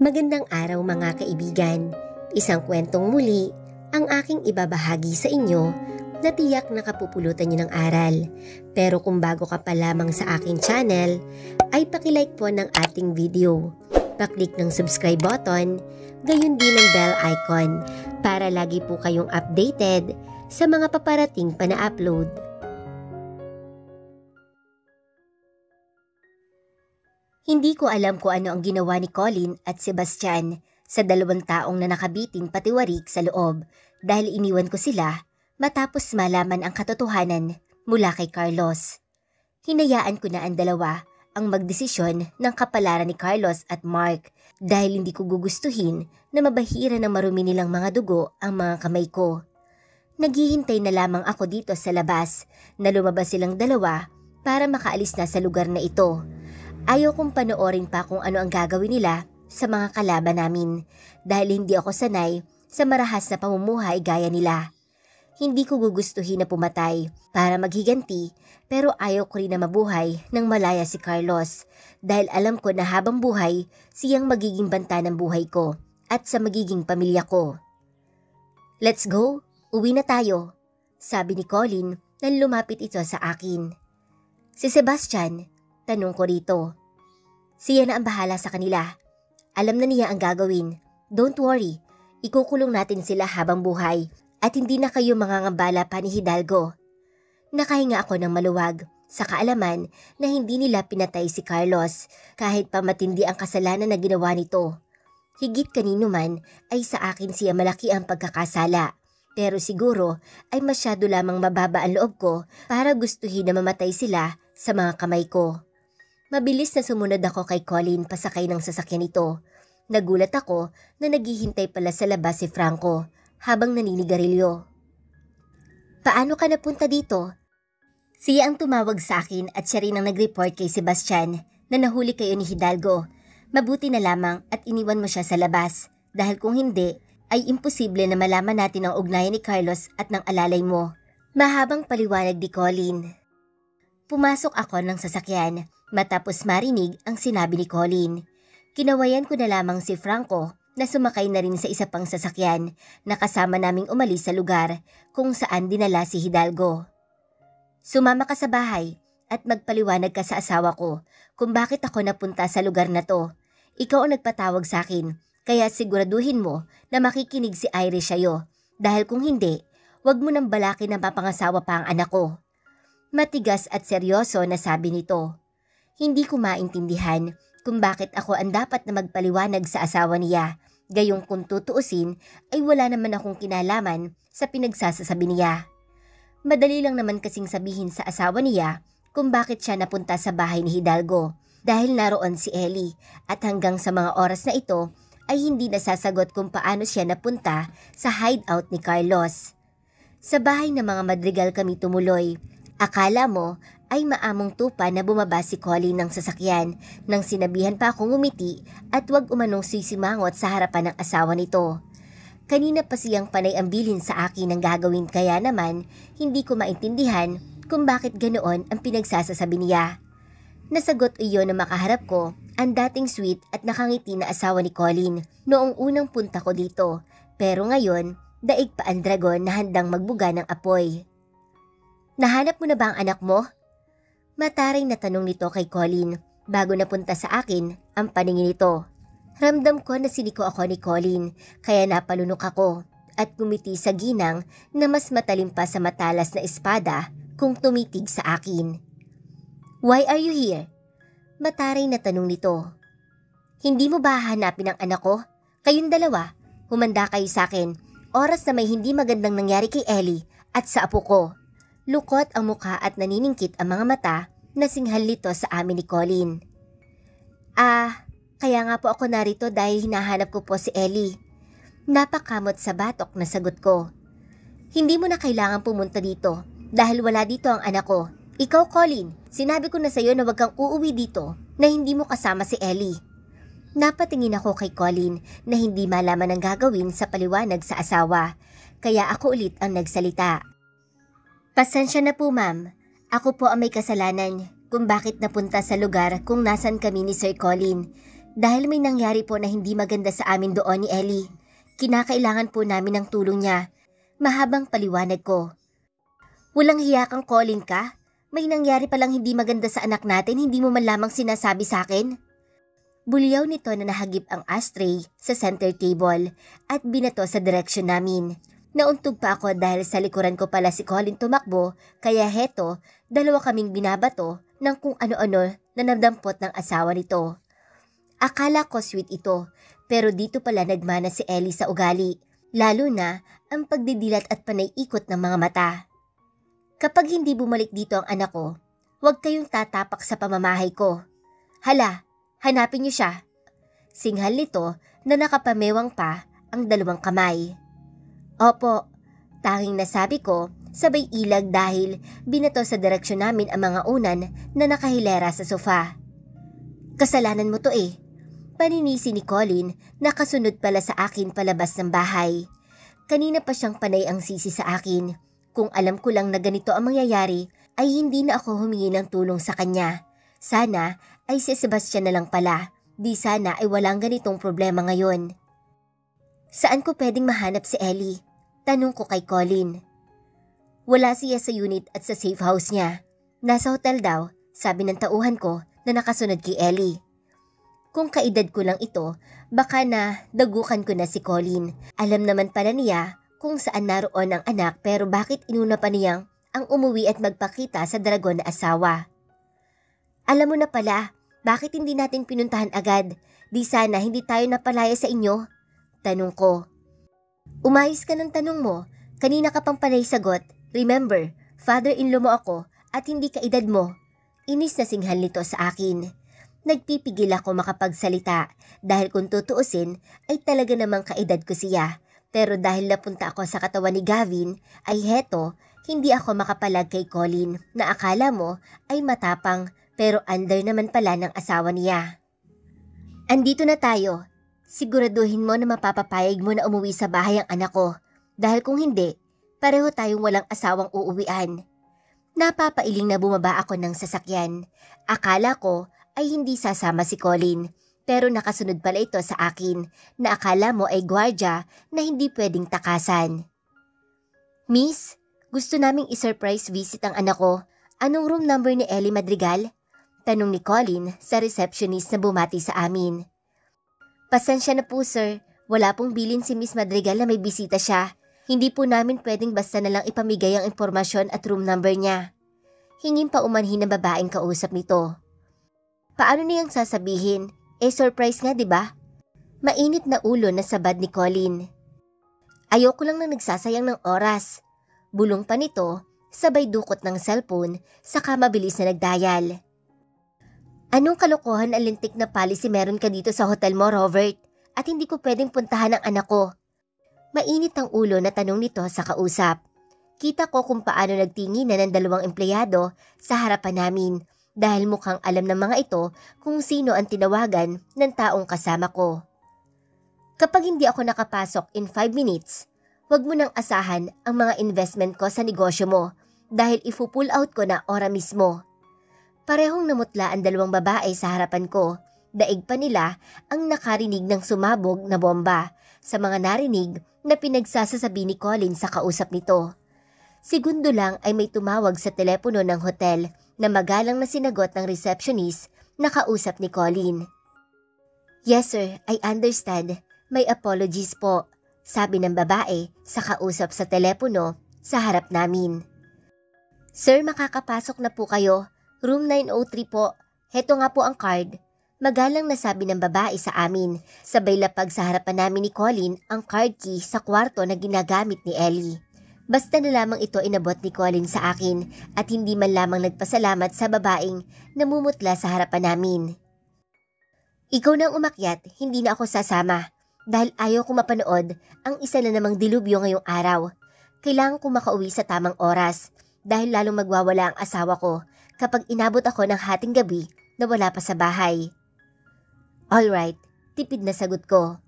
Magandang araw mga kaibigan. Isang kwentong muli ang aking ibabahagi sa inyo na tiyak nakapupulutan niyo ng aral. Pero kung bago ka pa lamang sa aking channel, ay pakilike po ng ating video. Paklik ng subscribe button, gayon din ang bell icon para lagi po kayong updated sa mga paparating pa na upload. Hindi ko alam kung ano ang ginawa ni Colin at Sebastian sa 2 taong na nakabiting patiwarik sa loob dahil iniwan ko sila matapos malaman ang katotohanan mula kay Carlos. Hinayaan ko na ang dalawa ang magdesisyon ng kapalaran ni Carlos at Mark dahil hindi ko gugustuhin na mabahira ng marumi nilang mga dugo ang mga kamay ko. Naghihintay na lamang ako dito sa labas na lumabas silang dalawa para makaalis na sa lugar na ito. Ayaw kong panoorin pa kung ano ang gagawin nila sa mga kalaban namin dahil hindi ako sanay sa marahas na pamumuhay gaya nila. Hindi ko gugustuhin na pumatay para maghiganti pero ayaw ko rin na mabuhay nang malaya si Carlos dahil alam ko na habang buhay siyang magiging banta ng buhay ko at sa magiging pamilya ko. "Let's go, uwi na tayo," sabi ni Colin nang lumapit ito sa akin. Si Sebastian, tanong ko rito. "Siya na ang bahala sa kanila. Alam na niya ang gagawin. Don't worry, ikukulong natin sila habang buhay at hindi na kayo mangangambala pa ni Hidalgo." Nakahinga ako ng maluwag sa kaalaman na hindi nila pinatay si Carlos kahit pa matindi ang kasalanan na ginawa nito. Higit kanino man ay sa akin siya malaki ang pagkakasala. Pero siguro ay masyado lamang mababa ang loob ko para gustuhin na mamatay sila sa mga kamay ko. Mabilis na sumunod ako kay Colin pasakay ng sasakyan nito. Nagulat ako na naghihintay pala sa labas si Franco habang naninigarilyo. "Paano ka napunta dito?" Siya ang tumawag sa akin at siya rin ang nag-report kay Sebastian na nahuli kayo ni Hidalgo. Mabuti na lamang at iniwan mo siya sa labas dahil kung hindi ay imposible na malaman natin ang ugnayan ni Carlos at ng alalay mo. Mahabang paliwanag ni Colin. Pumasok ako ng sasakyan matapos marinig ang sinabi ni Colin. Kinawayan ko na lamang si Franco na sumakay na rin sa isa pang sasakyan na kasama naming umalis sa lugar kung saan dinala si Hidalgo. "Sumama ka sa bahay at magpaliwanag ka sa asawa ko kung bakit ako napunta sa lugar na to. Ikaw ang nagpatawag sa akin kaya siguraduhin mo na makikinig si Irish sa'yo dahil kung hindi, wag mo nang balakin na mapangasawa pa ang anak ko." Matigas at seryoso na sabi nito. Hindi ko maintindihan kung bakit ako ang dapat na magpaliwanag sa asawa niya. Gayong kung tutuusin ay wala naman akong kinalaman sa pinagsasasabi niya. Madali lang naman kasing sabihin sa asawa niya kung bakit siya napunta sa bahay ni Hidalgo dahil naroon si Ellie at hanggang sa mga oras na ito ay hindi nasasagot kung paano siya napunta sa hideout ni Carlos. Sa bahay ng mga Madrigal kami tumuloy. Akala mo ay maamong tupa na bumaba si Colin ng sasakyan nang sinabihan pa akong ngumiti at wag umanong sisimangot sa harapan ng asawa nito. Kanina pa siyang panay ang bilin sa akin ang gagawin kaya naman hindi ko maintindihan kung bakit ganoon ang pinagsasasabi niya. Nasagot iyon na makaharap ko ang dating sweet at nakangiti na asawa ni Colin noong unang punta ko dito pero ngayon daig pa ang dragon na handang magbuga ng apoy. "Nahanap mo na ba ang anak mo?" Mataray na tanong nito kay Colin bago napunta sa akin ang paningin nito. Ramdam ko na siniko ako ni Colin kaya napalunok ako at gumiti sa ginang na mas matalim pa sa matalas na espada kung tumitig sa akin. "Why are you here?" Mataray na tanong nito. "Hindi mo ba hahanapin ang anak ko? Kayong dalawa, humanda kayo sa akin. Oras na may hindi magandang nangyari kay Ellie at sa apo ko." Lukot ang mukha at naniningkit ang mga mata na singhal nito sa amin ni Colin. Kaya nga po ako narito dahil hinahanap ko po si Ellie." Napakamot sa batok na sagot ko. "Hindi mo na kailangan pumunta dito dahil wala dito ang anak ko. Ikaw Colin, sinabi ko na sa'yo na wag kang uuwi dito na hindi mo kasama si Ellie." Napatingin ako kay Colin na hindi malaman ang gagawin sa paliwanag sa asawa kaya ako ulit ang nagsalita. "Pasensya na po ma'am, ako po ang may kasalanan kung bakit napunta sa lugar kung nasan kami ni Sir Colin. Dahil may nangyari po na hindi maganda sa amin doon ni Ellie. Kinakailangan po namin ng tulong niya. Mahabang paliwanag ko. Walang hiya kang Colin ka? May nangyari palang hindi maganda sa anak natin, hindi mo man lamang sinasabi sa akin? Bulyaw nito na nahagip ang ashtray sa center table at binato sa direksyon namin. Nauntog pa ako dahil sa likuran ko pala si Colin tumakbo, kaya heto, dalawa kaming binabato ng kung ano-ano na nadampot ng asawa nito. Akala ko sweet ito, pero dito pala nagmana si Ellie sa ugali, lalo na ang pagdidilat at panay-ikot ng mga mata. Kapag hindi bumalik dito ang anak ko, huwag kayong tatapak sa pamamahay ko. Hala, hanapin niyo siya. Singhal nito na nakapamewang pa ang dalawang kamay. Opo, tanging nasabi ko, sabay ilag dahil binato sa direksyon namin ang mga unan na nakahilera sa sofa. Kasalanan mo to eh. Paninisi ni Colin na kasunod pala sa akin palabas ng bahay. Kanina pa siyang panay ang sisi sa akin. Kung alam ko lang na ganito ang mangyayari, ay hindi na ako humingi ng tulong sa kanya. Sana ay si Sebastian na lang pala. Di sana ay walang ganitong problema ngayon. Saan ko pwedeng mahanap si Ellie? Tanong ko kay Colin. Wala siya sa unit at sa safe house niya. Nasa hotel daw, sabi ng tauhan ko na nakasunod kay Ellie. Kung kaedad ko lang ito, baka na dagukan ko na si Colin. Alam naman pala niya kung saan naroon ang anak pero bakit inuna pa niyang ang umuwi at magpakita sa dragon na asawa. Alam mo na pala, bakit hindi natin pinuntahan agad? Di sana hindi tayo napalaya sa inyo? Tanong ko. Umayos ka ng tanong mo, kanina ka pang panay sagot. Remember, father-in-law mo ako at hindi ka edad mo. Inis na singhal nito sa akin. Nagpipigil ako makapagsalita dahil kung tutuusin ay talaga namang kaedad ko siya. Pero dahil napunta ako sa katawan ni Gavin ay heto, hindi ako makapalag kay Colin na akala mo ay matapang pero under naman pala ng asawa niya. Andito na tayo. Siguraduhin mo na mapapapayag mo na umuwi sa bahay ang anak ko. Dahil kung hindi, pareho tayong walang asawang uuwian. Napapailing na bumaba ako ng sasakyan. Akala ko ay hindi sasama si Colin, pero nakasunod pala ito sa akin na akala mo ay gwardya na hindi pwedeng takasan. Miss, gusto naming i-surprise visit ang anak ko. Anong room number ni Ellie Madrigal? Tanong ni Colin sa receptionist na bumati sa amin. Pasensya na po sir, wala pong bilin si Miss Madrigal na may bisita siya. Hindi po namin pwedeng basta na lang ipamigay ang impormasyon at room number niya. Hingin pa umanhin ng babaeng kausap nito. Paano niyang sasabihin? Surprise nga, di ba? Mainit na ulo na sabad ni Colin. Ayoko lang na nagsasayang ng oras. Bulong pa nito, sabay dukot ng cellphone, saka mabilis na nagdial. Anong kalokohan ang lintik na policy meron ka dito sa hotel mo, Robert? At hindi ko pwedeng puntahan ang anak ko. Mainit ang ulo na tanong nito sa kausap. Kita ko kung paano nagtinginan ng dalawang empleyado sa harapan namin. Dahil mukhang alam ng mga ito kung sino ang tinawagan ng taong kasama ko. Kapag hindi ako nakapasok in 5 minutes, huwag mo nang asahan ang mga investment ko sa negosyo mo dahil ipu-pull out ko na ora mismo. Parehong namutla ang dalawang babae sa harapan ko. Daig pa nila ang nakarinig ng sumabog na bomba sa mga narinig na pinagsasasabi ni Colin sa kausap nito. Segundo lang ay may tumawag sa telepono ng hotel na magalang na sinagot ng receptionist na kausap ni Colin. Yes sir, I understand. May apologies po, sabi ng babae sa kausap sa telepono sa harap namin. Sir, makakapasok na po kayo. Room 903 po. Heto nga po ang card. Magalang na sabi ng babae sa amin. Sabay lapag sa harapan namin ni Colin ang card key sa kwarto na ginagamit ni Ellie. Basta na lamang ito inabot ni Colin sa akin at hindi man lamang nagpasalamat sa babaeng namumutla sa harapan namin. Ikaw nang umakyat, hindi na ako sasama dahil ayaw ko mapanood ang isa na namang dilubyo ngayong araw. Kailangan ko makauwi sa tamang oras dahil lalong magwawala ang asawa ko kapag inabot ako ng hating gabi na wala pa sa bahay. Alright, tipid na sagot ko.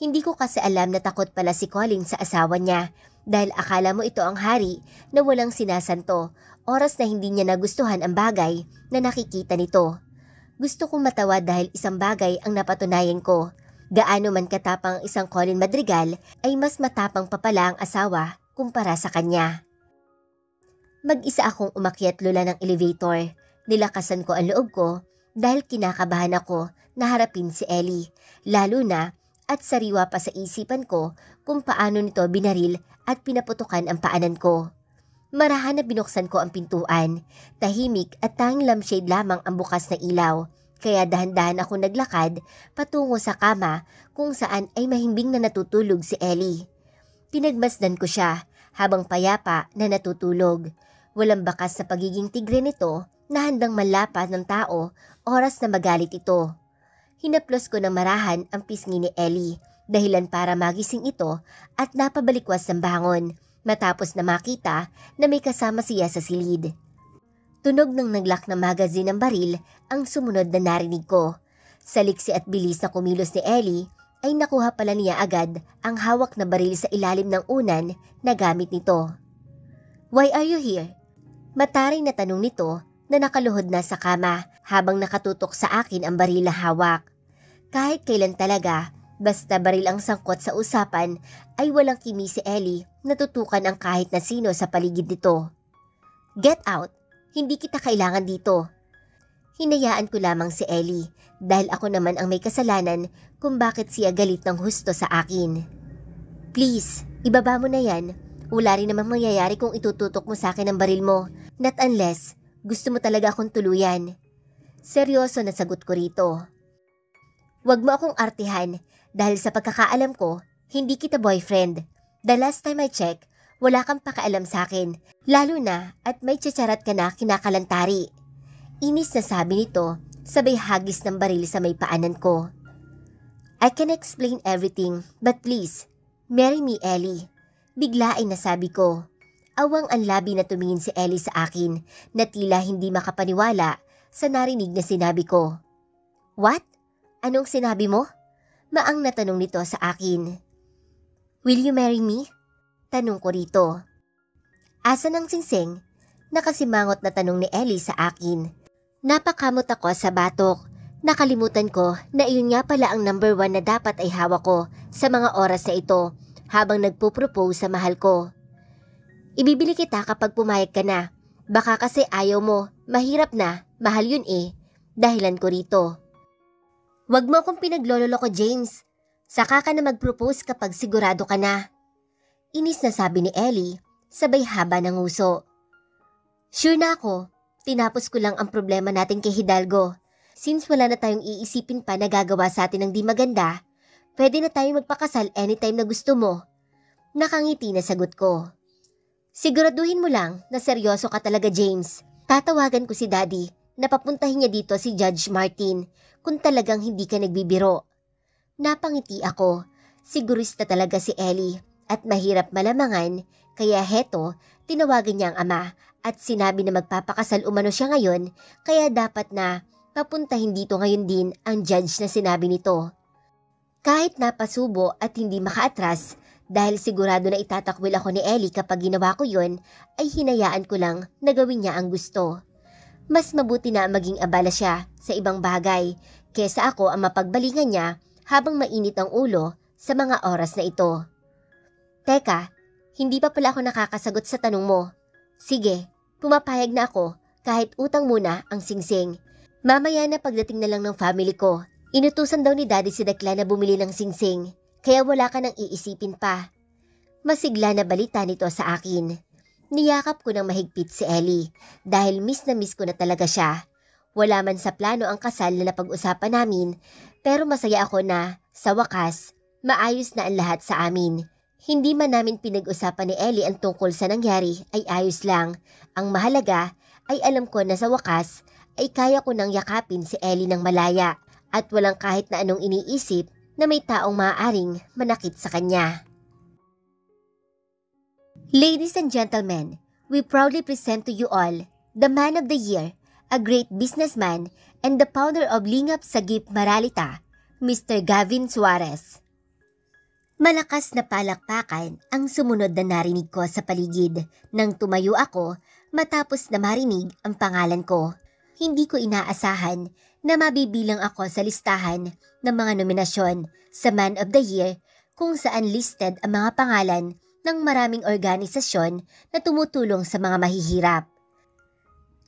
Hindi ko kasi alam na takot pala si Colin sa asawa niya. Dahil akala mo ito ang hari na walang sinasanto, oras na hindi niya nagustuhan ang bagay na nakikita nito. Gusto kong matawa dahil isang bagay ang napatunayan ko. Gaano man katapang ang isang Colin Madrigal ay mas matapang pa pala ang asawa kumpara sa kanya. Mag-isa akong umakyat lula ng elevator. Nilakasan ko ang loob ko dahil kinakabahan ako na harapin si Ellie. Lalo na at sariwa pa sa isipan ko kung paano nito binaril at pinaputukan ang paanan ko. Marahan na binuksan ko ang pintuan. Tahimik at tanging lampshade lamang ang bukas na ilaw. Kaya dahan-dahan ako naglakad patungo sa kama kung saan ay mahimbing na natutulog si Ellie. Pinagmasdan ko siya habang payapa na natutulog. Walang bakas sa pagiging tigre nito na handang manlapat ng tao oras na magalit ito. Hinaplos ko ng marahan ang pisngi ni Ellie, dahilan para magising ito at napabalikwas ng bangon matapos na makita na may kasama siya sa silid. Tunog ng naglak na magazine ng baril ang sumunod na narinig ko. Sa liksi at bilis na kumilos ni Ellie ay nakuha pala niya agad ang hawak na baril sa ilalim ng unan na gamit nito. "Why are you here?" Mataring na tanong nito na nakaluhod na sa kama habang nakatutok sa akin ang baril na hawak. Kahit kailan talaga, basta baril ang sangkot sa usapan ay walang kimi si Ellie na tutukan ang kahit na sino sa paligid nito. "Get out! Hindi kita kailangan dito." Hinayaan ko lamang si Ellie dahil ako naman ang may kasalanan kung bakit siya galit ng husto sa akin. "Please, ibaba mo na yan. Wala rin namang mangyayari kung itututok mo sa akin ang baril mo. Not unless gusto mo talaga akong tuluyan." Seryoso na sagot ko rito. "Wag mo akong artihan dahil sa pagkakaalam ko, hindi kita boyfriend. The last time I check, wala kang pakialam sa akin. Lalo na at may tsatsarat ka na kinakalantari." Inis na sabi nito, sabay hagis ng baril sa may paanan ko. "I can explain everything, but please, marry me, Ellie." Bigla ay nasabi ko. Awang ang labi na tumingin si Ellie sa akin na tila hindi makapaniwala sa narinig na sinabi ko. "What? Anong sinabi mo?" Maang natanong nito sa akin. "Will you marry me?" Tanong ko rito. "Asan ang singsing?" Nakasimangot na tanong ni Ellie sa akin. Napakamot ako sa batok. Nakalimutan ko na iyon nga pala ang number 1 na dapat ay hawak ko sa mga oras na ito habang nagpo-propose sa mahal ko. "Ibibili kita kapag pumayag ka na. Baka kasi ayaw mo, mahirap na, mahal yun eh." Dahilan ko rito. "Wag mo akong pinagloloko, James. Saka ka na mag-propose kapag sigurado ka na." Inis na sabi ni Ellie, sabay haba ng nguso. "Sure na ako. Tinapos ko lang ang problema natin kay Hidalgo. Since wala na tayong iisipin pa na gagawa sa atin ng di maganda, pwede na tayong magpakasal anytime na gusto mo." Nakangiti na sagot ko. "Siguraduhin mo lang na seryoso ka talaga, James. Tatawagan ko si Daddy na papuntahin niya dito si Judge Martin kung talagang hindi ka nagbibiro." Napangiti ako. Sigurista talaga si Ellie at mahirap malamangan, kaya heto, tinawagan niya ang ama at sinabi na magpapakasal umano siya ngayon, kaya dapat na papuntahin dito ngayon din ang judge na sinabi nito. Kahit napasubo at hindi makaatras, dahil sigurado na itatakwil ako ni Ellie kapag ginawa ko yon, ay hinayaan ko lang na gawin niya ang gusto. Mas mabuti na maging abala siya sa ibang bagay kesa ako ang mapagbalingan niya habang mainit ang ulo sa mga oras na ito. "Teka, hindi pa pala ako nakakasagot sa tanong mo." "Sige, pumapayag na ako kahit utang muna ang singsing. Mamaya na pagdating na lang ng family ko. Inutusan daw ni Daddy si Declan na bumili ng singsing, kaya wala ka nang iisipin pa." Masigla na balita nito sa akin. Niyakap ko ng mahigpit si Ellie dahil miss na miss ko na talaga siya. Wala man sa plano ang kasal na napag-usapan namin, pero masaya ako na, sa wakas, maayos na ang lahat sa amin. Hindi man namin pinag-usapan ni Ellie ang tungkol sa nangyari ay ayos lang. Ang mahalaga ay alam ko na sa wakas ay kaya ko nang yakapin si Ellie ng malaya at walang kahit na anong iniisip na may taong maaaring manakit sa kanya. Ladies and gentlemen, we proudly present to you all the Man of the Year, a great businessman and the founder of Lingap Sagip Maralita, Mr. Gavin Suarez. Malakas na palakpakan ang sumunod na narinig ko sa paligid nang tumayo ako matapos na marinig ang pangalan ko. Hindi ko inaasahan na mabibilang ako sa listahan ng mga nominasyon sa Man of the Year kung saan listed ang mga pangalan ng maraming organisasyon na tumutulong sa mga mahihirap.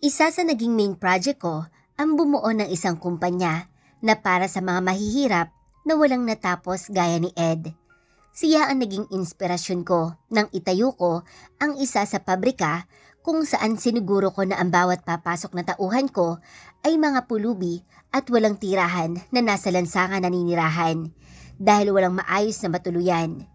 Isa sa naging main project ko ang bumuo ng isang kumpanya na para sa mga mahihirap na walang natapos gaya ni Ed. Siya ang naging inspirasyon ko nang itayo ko ang isa sa pabrika kung saan siniguro ko na ang bawat papasok na tauhan ko ay mga pulubi at walang tirahan na nasa lansangan naninirahan dahil walang maayos na matuluyan.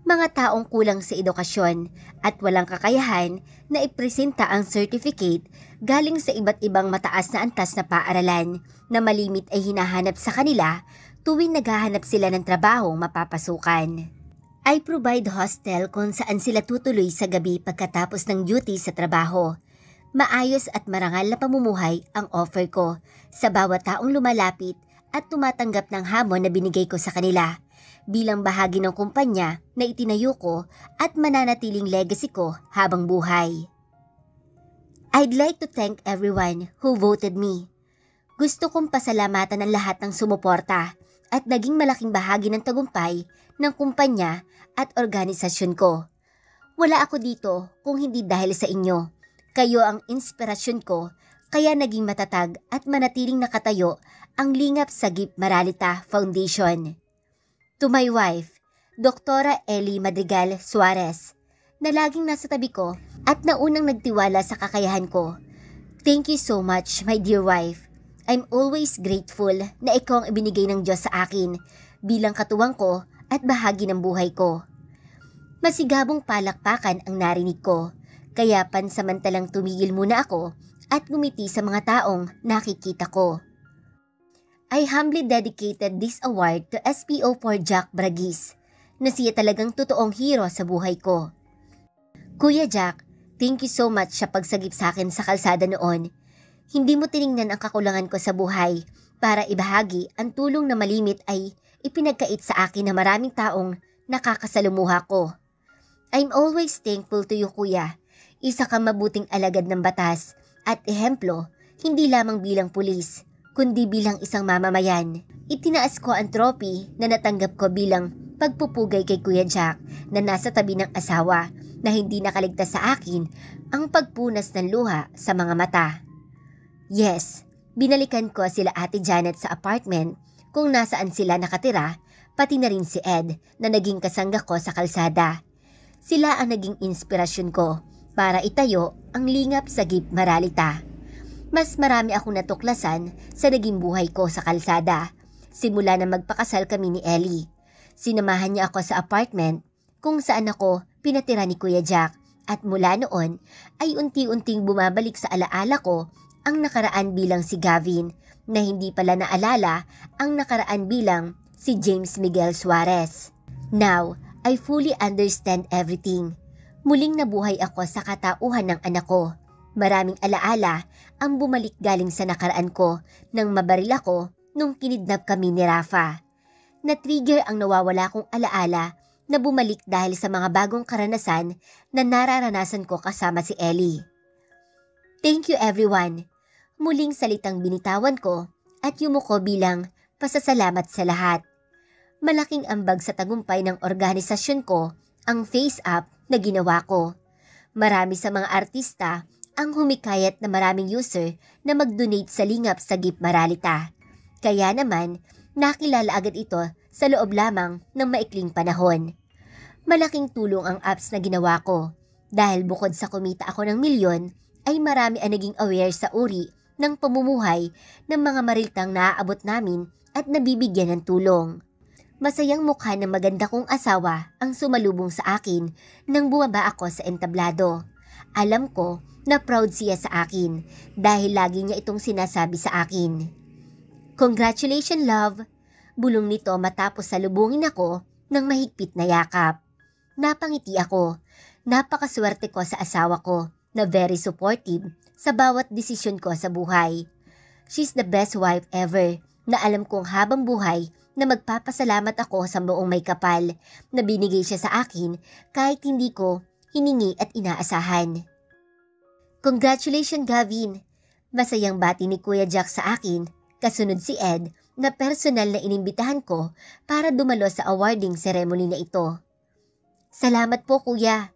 Mga taong kulang sa edukasyon at walang kakayahan na ipresenta ang certificate galing sa iba't ibang mataas na antas na paaralan na malimit ay hinahanap sa kanila tuwing naghahanap sila ng trabahong mapapasukan. I provide hostel kung saan sila tutuloy sa gabi pagkatapos ng duty sa trabaho. Maayos at marangal na pamumuhay ang offer ko sa bawat taong lumalapit at tumatanggap ng hamon na binigay ko sa kanila bilang bahagi ng kumpanya na itinayo ko at mananatiling legacy ko habang buhay. I'd like to thank everyone who voted me. Gusto kong pasalamatan ang lahat ng sumuporta at naging malaking bahagi ng tagumpay ng kumpanya at organisasyon ko. Wala ako dito kung hindi dahil sa inyo. Kayo ang inspirasyon ko, kaya naging matatag at manatiling nakatayo ang Lingap Sagip Maralita Foundation. To my wife, Dr. Ellie Madrigal Suarez, na laging nasa tabi ko at naunang nagtiwala sa kakayahan ko. Thank you so much, my dear wife. I'm always grateful na ikaw ang ibinigay ng Diyos sa akin bilang katuwang ko at bahagi ng buhay ko. Masigabong palakpakan ang narinig ko, kaya pansamantalang tumigil muna ako at ngumiti sa mga taong nakikita ko. I humbly dedicated this award to SPO4 Jack Bragis, na siya talagang totoong hero sa buhay ko. Kuya Jack, thank you so much sa pagsagip sa akin sa kalsada noon. Hindi mo tiningnan ang kakulangan ko sa buhay para ibahagi ang tulong na malimit ay ipinagkait sa akin ng maraming taong nakakasalumuha ko. I'm always thankful to you, Kuya. Isa kang mabuting alagad ng batas at ehemplo, hindi lamang bilang pulis, kundi bilang isang mamamayan. Itinaas ko ang trophy na natanggap ko bilang pagpupugay kay Kuya Jack na nasa tabi ng asawa na hindi nakaligtas sa akin ang pagpunas ng luha sa mga mata. Yes, binalikan ko sila Ate Janet sa apartment kung nasaan sila nakatira, pati na rin si Ed na naging kasangga ko sa kalsada. Sila ang naging inspirasyon ko para itayo ang Lingap Sagip Maralita. Mas marami akong natuklasan sa naging buhay ko sa kalsada. Simula na magpakasal kami ni Ellie. Sinamahan niya ako sa apartment kung saan ako pinatira ni Kuya Jack at mula noon ay unti-unting bumabalik sa alaala ko ang nakaraan bilang si Gavin na hindi pala naalala ang nakaraan bilang si James Miguel Suarez. Now, I fully understand everything. Muling nabuhay ako sa katauhan ng anak ko. Maraming alaala ang bumalik galing sa nakaraan ko nang mabaril ako nung kinidnap kami ni Rafa. Na-trigger ang nawawala kong alaala na bumalik dahil sa mga bagong karanasan na nararanasan ko kasama si Ellie. Thank you everyone. Muling salitang binitawan ko at yumuko bilang pasasalamat sa lahat. Malaking ambag sa tagumpay ng organisasyon ko ang face up na ginawa ko. Marami sa mga artista ang humikayat na maraming user na mag-donate sa Lingap Sagip Maralita. Kaya naman, nakilala agad ito sa loob lamang ng maikling panahon. Malaking tulong ang apps na ginawa ko dahil bukod sa kumita ako ng milyon, ay marami ang naging aware sa uri ng pamumuhay ng mga mariltang naaabot namin at nabibigyan ng tulong. Masayang mukha ng maganda kong asawa ang sumalubong sa akin nang bumaba ako sa entablado. Alam ko na proud siya sa akin dahil lagi niya itong sinasabi sa akin. Congratulations, love! Bulong nito matapos salubungin ako ng mahigpit na yakap. Napangiti ako. Napakaswerte ko sa asawa ko na very supportive sa bawat desisyon ko sa buhay. She's the best wife ever na alam kong habang buhay na magpapasalamat ako sa buong may kapal na binigay siya sa akin kahit hindi ko hiningi at inaasahan. Congratulations, Gavin! Masayang bati ni Kuya Jack sa akin Kasunod si Ed na personal na inimbitahan ko para dumalo sa awarding ceremony na ito. Salamat po kuya.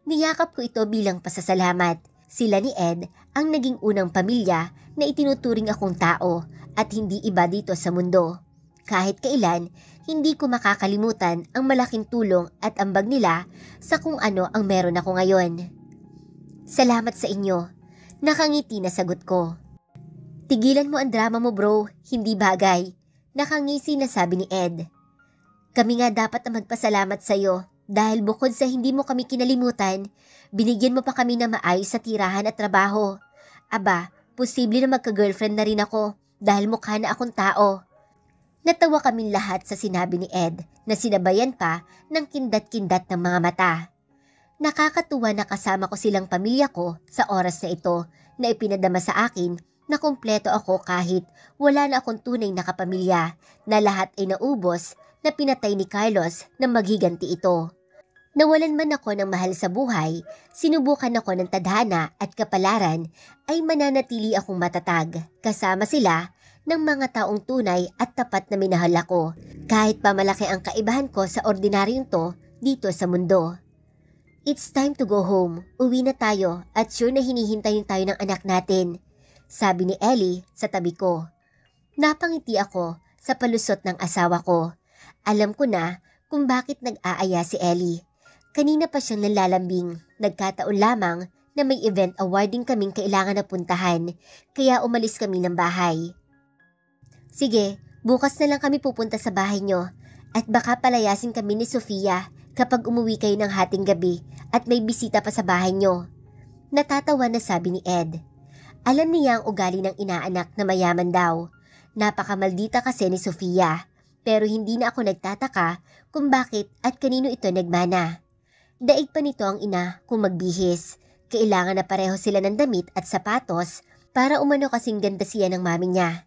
Niyakap ko ito bilang pasasalamat. Sila ni Ed ang naging unang pamilya na itinuturing akong tao at hindi iba dito sa mundo. Kahit kailan, hindi ko makakalimutan ang malaking tulong at ambag nila sa kung ano ang meron ako ngayon. Salamat sa inyo. Nakangiti na sagot ko. Tigilan mo ang drama mo bro, hindi bagay. Nakangisi na sabi ni Ed. Kami nga dapat na magpasalamat sa iyo dahil bukod sa hindi mo kami kinalimutan, binigyan mo pa kami na maayos sa tirahan at trabaho. Aba, posible na magka-girlfriend na rin ako dahil mukha na akong tao. Natawa kaming lahat sa sinabi ni Ed na sinabayan pa ng kindat-kindat ng mga mata. Nakakatuwa na kasama ko silang pamilya ko sa oras na ito na ipinadama sa akin na kumpleto ako kahit wala na akong tunay na kapamilya na lahat ay naubos na pinatay ni Carlos na maghiganti ito. Nawalan man ako ng mahal sa buhay, sinubukan ako ng tadhana at kapalaran ay mananatili akong matatag kasama sila ng mga taong tunay at tapat na minahal ako kahit pa malaki ang kaibahan ko sa ordinaryong to dito sa mundo. It's time to go home. Uwi na tayo at sure na hinihintayin tayo ng anak natin, sabi ni Ellie sa tabi ko. Napangiti ako sa palusot ng asawa ko. Alam ko na kung bakit nag-aaya si Ellie. Kanina pa siyang nalalambing. Nagkataon lamang na may event awarding kaming kailangan na puntahan kaya umalis kami ng bahay. Sige, bukas na lang kami pupunta sa bahay nyo at baka palayasin kami ni Sofia kapag umuwi kayo ng hating gabi at may bisita pa sa bahay nyo. Natatawa na sabi ni Ed. Alam niya ang ugali ng inaanak na mayaman daw. Napakamaldita kasi ni Sofia pero hindi na ako nagtataka kung bakit at kanino ito nagmana. Daig pa nito ang ina kung magbihis. Kailangan na pareho sila ng damit at sapatos para umano kasing ganda siya ng mami niya.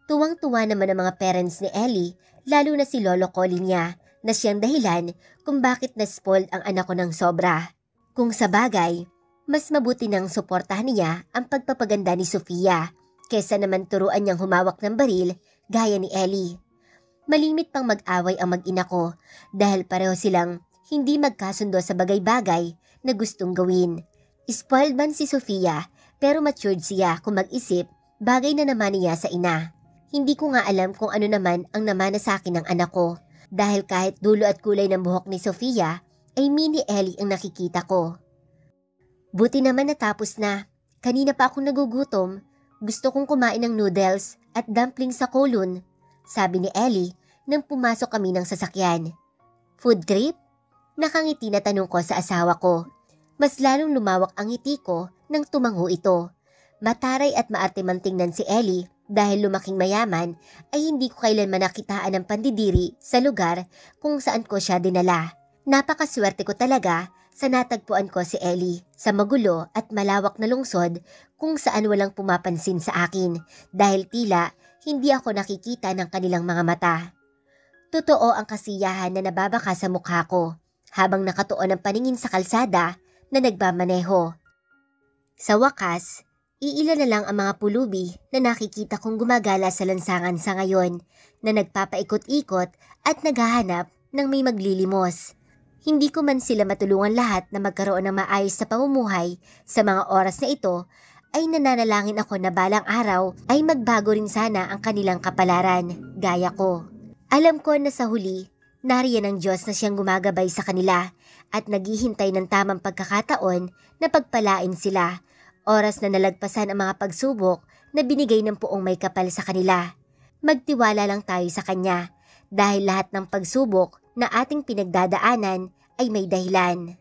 Tuwang-tuwa naman ang mga parents ni Ellie, lalo na si Lolo Colin niya, na siyang dahilan kung bakit na-spoiled ang anak ko ng sobra. Kung sa bagay, mas mabuti nang suportahan niya ang pagpapaganda ni Sofia, kesa naman turuan niyang humawak ng baril gaya ni Ellie. Malimit pang mag-away ang mag-ina ko dahil pareho silang hindi magkasundo sa bagay-bagay na gustong gawin. Spoiled man si Sofia pero matured siya kung mag-isip, bagay na naman niya sa ina. Hindi ko nga alam kung ano naman ang namana sa akin ng anak ko dahil kahit dulo at kulay ng buhok ni Sofia ay mini Ellie ang nakikita ko. Buti naman natapos na. Kanina pa akong nagugutom. Gusto kong kumain ng noodles at dumplings sa Kowloon, sabi ni Ellie nang pumasok kami ng sasakyan. Food trip? Nakangiti na tanong ko sa asawa ko. Mas lalong lumawak ang ngiti ko nang tumango ito. Mataray at maarte man tingnan si Ellie. Dahil lumaking mayaman ay hindi ko kailanman nakitaan ng pandidiri sa lugar kung saan ko siya dinala. Napakaswerte ko talaga sa natagpuan ko si Ellie sa magulo at malawak na lungsod kung saan walang pumapansin sa akin dahil tila hindi ako nakikita ng kanilang mga mata. Totoo ang kasiyahan na nababaka sa mukha ko habang nakatuon ang paningin sa kalsada na nagmamaneho. Sa wakas, iilan na lang ang mga pulubi na nakikita kong gumagala sa lansangan sa ngayon na nagpapaikot-ikot at naghahanap ng may maglilimos. Hindi ko man sila matulungan lahat na magkaroon ng maayos na pamumuhay sa mga oras na ito ay nananalangin ako na balang araw ay magbago rin sana ang kanilang kapalaran, gaya ko. Alam ko na sa huli, nariyan ang Diyos na siyang gumagabay sa kanila at naghihintay ng tamang pagkakataon na pagpalain sila. Oras na nalagpasan ang mga pagsubok na binigay ng Poong may kapal sa kanila. Magtiwala lang tayo sa Kanya dahil lahat ng pagsubok na ating pinagdadaanan ay may dahilan.